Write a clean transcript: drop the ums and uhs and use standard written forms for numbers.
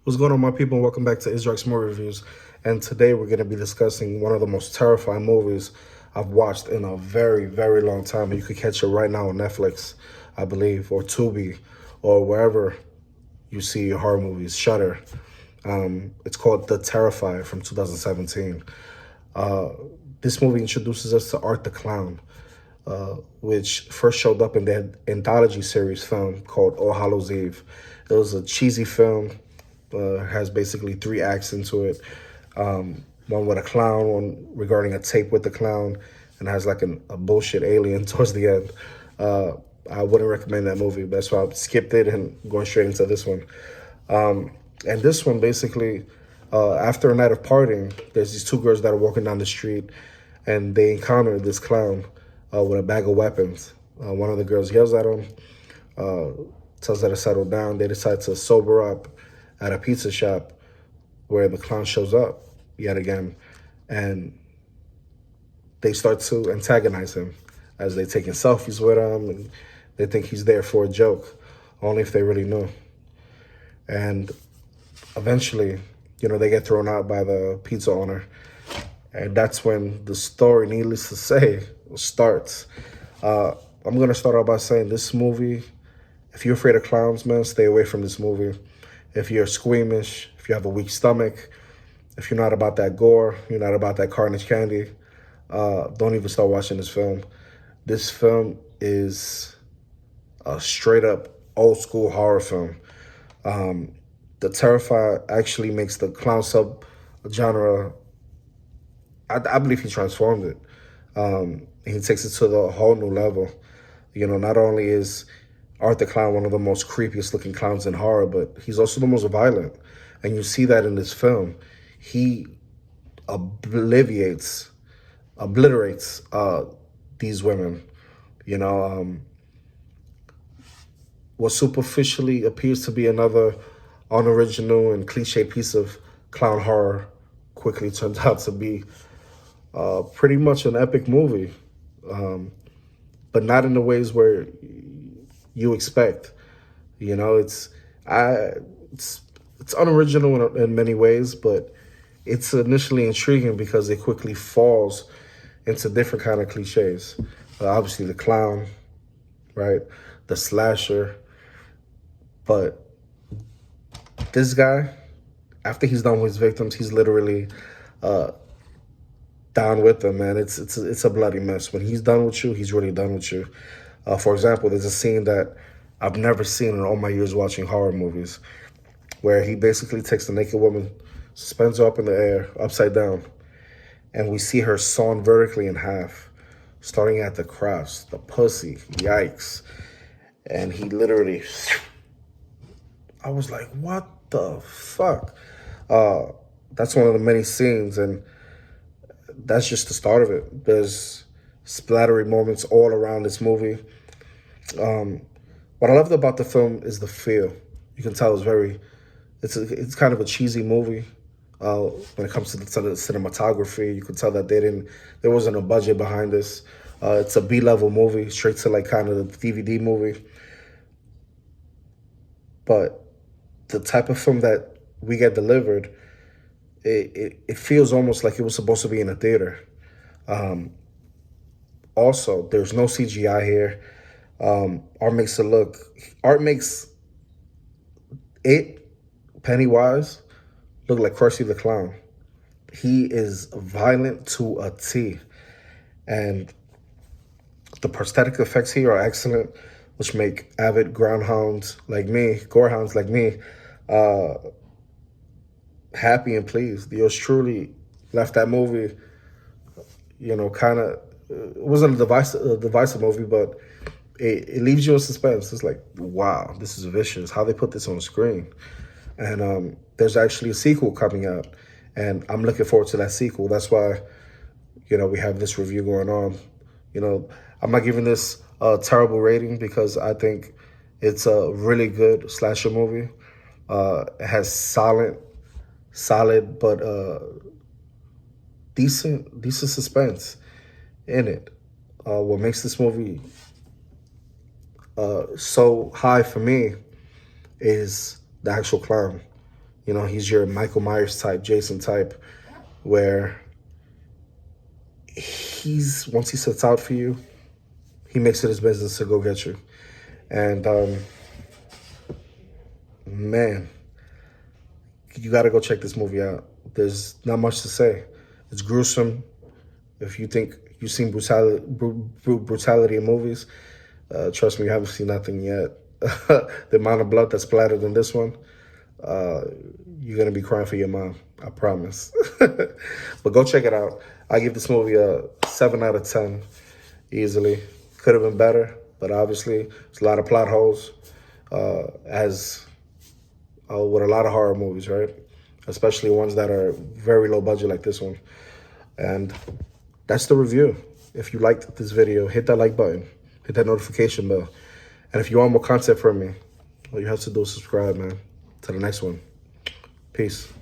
What's going on, my people? Welcome back to Israel's Movie Reviews. And today we're going to be discussing one of the most terrifying movies I've watched in a very, very long time. You could catch it right now on Netflix, I believe, or Tubi, or wherever you see your horror movies, Shudder. It's called The Terrifier from 2017. This movie introduces us to Art the Clown, which first showed up in the anthology series film called All Hallows Eve. It was a cheesy film. Has basically 3 acts into it. One with a clown, one regarding a tape with the clown, and has like a bullshit alien towards the end. I wouldn't recommend that movie. That's why I skipped it and going straight into this one. And this one basically, after a night of partying, there's these 2 girls that are walking down the street, and they encounter this clown with a bag of weapons. One of the girls yells at him, tells her to settle down. They decide to sober up at a pizza shop where the clown shows up yet again, and they start to antagonize him as they taking selfies with him, and they think he's there for a joke, only if they really knew. And eventually, they get thrown out by the pizza owner, and that's when the story, needless to say, starts. I'm gonna start out by saying this movie, if you're afraid of clowns, man, stay away from this movie. If you're squeamish, if you have a weak stomach, if you're not about that gore, you're not about that carnage candy, don't even start watching this film. This film is a straight up old school horror film. The Terrifier actually makes the clown sub-genre, I believe he transformed it. He takes it to the whole new level. Not only is Art the Clown, one of the most creepiest looking clowns in horror, but he's also the most violent. And you see that in this film. He obliterates these women. What superficially appears to be another unoriginal and cliche piece of clown horror quickly turns out to be pretty much an epic movie, but not in the ways where you expect. It's unoriginal in many ways, but it's initially intriguing because it quickly falls into different kind of cliches. Obviously, the clown, right? The slasher, but this guy, after he's done with his victims, he's literally down with them, man. It's a bloody mess. When he's done with you, he's really done with you. For example, there's a scene that I've never seen in all my years watching horror movies, where he basically takes the naked woman, suspends her up in the air, upside down, and we see her sawn vertically in half, starting at the crotch, the pussy, yikes. And he literally, I was like, what the fuck? That's one of the many scenes, and that's just the start of it. There's splattery moments all around this movie. What I loved about the film is the feel. You can tell it's kind of a cheesy movie. When it comes to the cinematography, you can tell that there wasn't a budget behind this. It's a B-level movie, straight to like kind of the DVD movie. But the type of film that we get delivered, it feels almost like it was supposed to be in a theater. Also, there's no CGI here. Art makes it, Pennywise, look like Krusty the Clown. He is violent to a T. And the prosthetic effects here are excellent, which make avid gorehounds like me, happy and pleased. Yours truly left that movie, kind of, it wasn't a divisive movie, but it leaves you in suspense. It's like, wow, this is vicious. How they put this on screen. And there's actually a sequel coming out, and I'm looking forward to that sequel. That's why, we have this review going on. I'm not giving this a terrible rating because I think it's a really good slasher movie. It has solid, but decent suspense in it. What makes this movie so high for me is the actual clown. You know, he's your Michael Myers type, Jason type, where once he sets out for you, he makes it his business to go get you. And man, you got to go check this movie out. There's not much to say. It's gruesome. If you think you've seen brutality in movies, trust me, you haven't seen nothing yet. The amount of blood that's splattered in this one, you're going to be crying for your mom. I promise. But go check it out. I give this movie a 7 out of 10 easily. Could have been better, but obviously there's a lot of plot holes, as with a lot of horror movies, right? Especially ones that are very low budget like this one. And that's the review. If you liked this video, hit that like button, hit that notification bell. And if you want more content from me, all you have to do is subscribe, man. To the next one. Peace.